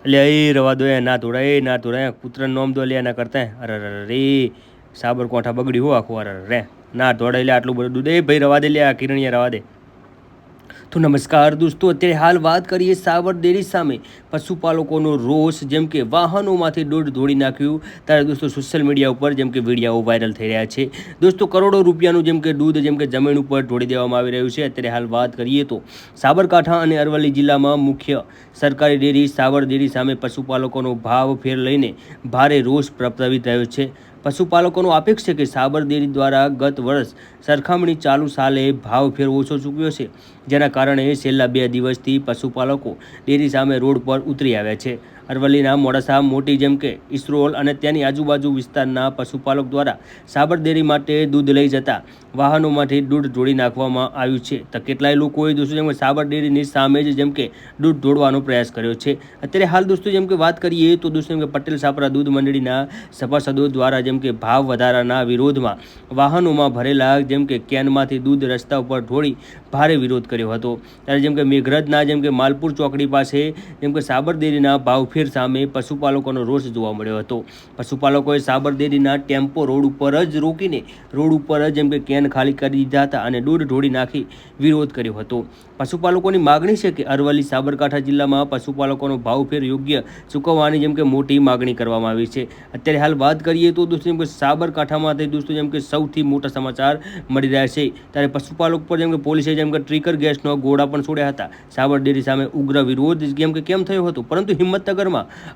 એટલે એ રવા દો ના તોડાય કૂતરાનું નોમ દો લે ના કરતા અરે રે સાબરકોઠા બગડી હો આખું અરે રે ના તોડાય લે આટલું બધું દૂધ ભાઈ રવા દે લે આ કિરણિયા રવા દે. તો નમસ્કાર દોસ્તો, અત્યારે હાલ વાત કરીએ સાબર ડેરી સામે પશુપાલકોનો રોષ, જેમ કે વાહનોમાંથી દૂધ ધોળી નાખ્યું ત્યારે દોસ્તો સોશિયલ મીડિયા ઉપર જેમ કે વિડીયો વાયરલ થઈ રહ્યા છે. દોસ્તો કરોડો રૂપિયાનું જેમ કે દૂધ જેમ કે જમીન ઉપર ઢોળી દેવામાં આવી રહ્યું છે. અત્યારે હાલ વાત કરીએ તો સાબરકાંઠા અને અરવલ્લી જિલ્લામાં મુખ્ય સરકારી ડેરી સાબર ડેરી સામે પશુપાલકોનો ભાવ ફેર લઈને ભારે રોષ પ્રગટાવી રહ્યો છે. પશુપાલકોનો આક્ષેપ છે કે સાબર ડેરી દ્વારા ગત વર્ષ સરખામણી ચાલુ સાલે ભાવ ફેર ઓછો ચૂક્યો છે, જેના કારણે છેલ્લા 2 દિવસથી પશુપાલકો ડેરી સામે રોડ પર ઉતરી આવ્યા છે. અરવલ્લીના મોડાસા, મોટી જેમ કે ઇસરોલ અને તેની આજુબાજુ વિસ્તારના પશુપાલક દ્વારા સાબર ડેરી માટે દૂધ લઈ જતા વાહનોમાંથી દૂધ ઢોળી નાખવામાં આવ્યું છે. તો કેટલાય લોકોએ દોસ્તો જેમ કે સાબર ડેરીની સામે જ જેમ કે દૂધ ઢોળવાનો પ્રયાસ કર્યો છે. અત્યારે હાલ દોસ્તો જેમ કે વાત કરીએ તો દોસ્તો જેમ કે પટેલ સાપરા દૂધ મંડળીના સભાસદો દ્વારા જેમ કે ભાવ વધારાના વિરોધમાં વાહનોમાં ભરેલા જેમ કે કેનમાંથી દૂધ રસ્તા ઉપર ઢોળી ભારે વિરોધ કર્યો હતો. ત્યારે જેમ કે મેઘરજના જેમ કે માલપુર ચોકડી પાસે જેમ કે સાબર ડેરીના ભાવફેર સામે પશુપાલકોનો રોષ જોવા મળ્યો હતો. પશુપાલકોએ સાબર ડેરીના ટેમ્પો રોડ ઉપર જ રોકીને રોડ ઉપર જ જેમ કે કેન ખાલી કરી દીધા હતા અને દૂધ ઢોળી નાખી વિરોધ કર્યો હતો. પશુપાલકોની માગણી છે કે અરવલ્લી સાબરકાંઠા જિલ્લામાં પશુપાલકોનો ભાવફેર યોગ્ય ચૂકવવાની જેમ કે મોટી માગણી કરવામાં આવી છે. અત્યારે હાલ વાત કરીએ તો દોસ્તો જેમ કે સાબરકાંઠામાંથી દોસ્તો જેમ કે સૌથી મોટા સમાચાર મળી રહ્યા છે. ત્યારે પશુપાલક પર જેમ કે પોલીસે જેમ કે ટ્રિકર ગેસનો ગોળા પણ છોડ્યા હતા. સાબર ડેરી સામે ઉગ્ર વિરોધ કેમ થયો હતો, પરંતુ હિંમતનગરમાં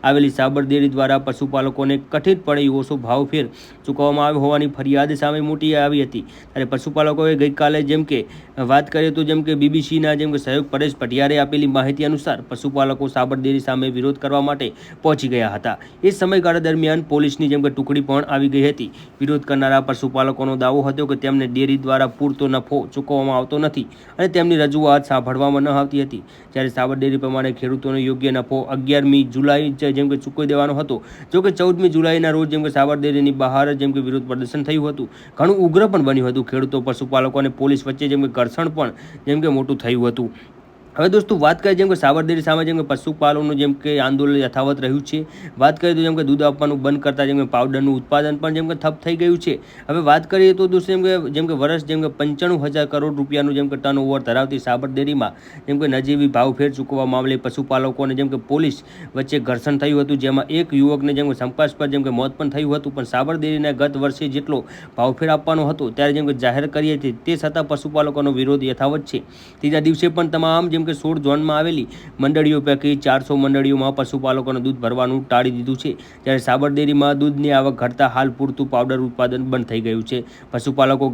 આવેલી સાબર ડેરી દ્વારા પશુપાલકોને કઠિનપણે ઓછો ભાવફેર ચૂકવવામાં આવ્યો હોવાની ફરિયાદ સામે મોટી આવી હતી. ત્યારે પશુપાલકોએ ગઈકાલે જેમ કે વાત કરીએ તો જેમ કે બીબીસીના જેમ કે સહયોગ પરેશ પટિયારે આપેલી માહિતી અનુસાર પશુપાલકો સાબર ડેરી સામે વિરોધ કરવા માટે પહોંચી ગયા હતા. એ સમયગાળા દરમિયાન પોલીસની જેમ કે ટુકડી પણ આવી ગઈ હતી. વિરોધ કરનારા પશુપાલકોનો દાવો હતો કે તેમને ડેરી દ્વારા પૂરતો નફો ચૂકવવામાં આવતો નથી અને તેમની રજૂઆત સાંભળવામાં ન આવતી હતી. જ્યારે સાબર ડેરી પ્રમાણે ખેડૂતોનો યોગ્ય નફો 11મી જુલાઈ જેમ કે ચૂકવી દેવાનો હતો. જોકે 14મી જુલાઈના રોજ જેમ કે સાબર ડેરીની બહાર જેમ કે વિરોધ પ્રદર્શન થયું હતું. ઘણું ઉગ્ર પણ બન્યું હતું. ખેડૂતો, પશુપાલકો અને પોલીસ વચ્ચે જેમ કે ઘર્ષણ પણ જેમ કે મોટું થયું હતું. હવે દોસ્તો વાત કરીએ જેમ કે સાબર ડેરી સામે જેમ કે પશુપાલકોનું જેમ કે આંદોલન યથાવત રહ્યું છે. વાત કરીએ તો જેમ કે દૂધ આપવાનું બંધ કરતા જેમ કે પાવડરનું ઉત્પાદન પણ જેમ કે ઠપ થઈ ગયું છે. હવે વાત કરીએ તો દોસ્તો જેમ કે વર્ષ જેમ કે 95,000 કરોડ રૂપિયાનું જેમ કે ટર્નઓવર ધરાવતી સાબર ડેરીમાં જેમ કે નજીવી ભાવફેર ચૂકવવા મામલે પશુપાલકોને જેમ કે પોલીસ વચ્ચે ઘર્ષણ થયું હતું, જેમાં એક યુવકને જેમ કે શંકાસ્પદ જેમ કે મોત પણ થયું હતું. પણ સાબર ડેરીને ગત વર્ષે જેટલો ભાવફેર આપવાનો હતો ત્યારે જેમ કે જાહેર કરી હતી, તે છતાં પશુપાલકોનો વિરોધ યથાવત છે. ત્રીજા દિવસે પણ તમામ જેમ કે 16 ઝોનમાં આવેલી મંડળીઓ પૈકી 400 મંડળીઓમાં પશુપાલકોને દૂધ ભરવાનું ટાળી દીધું છે. જ્યારે સાબર ડેરીમાં દૂધની આવક ઘટતા હાલ પૂરતું પાવડર ઉત્પાદન બંધ થઈ ગયું છે. પશુપાલકો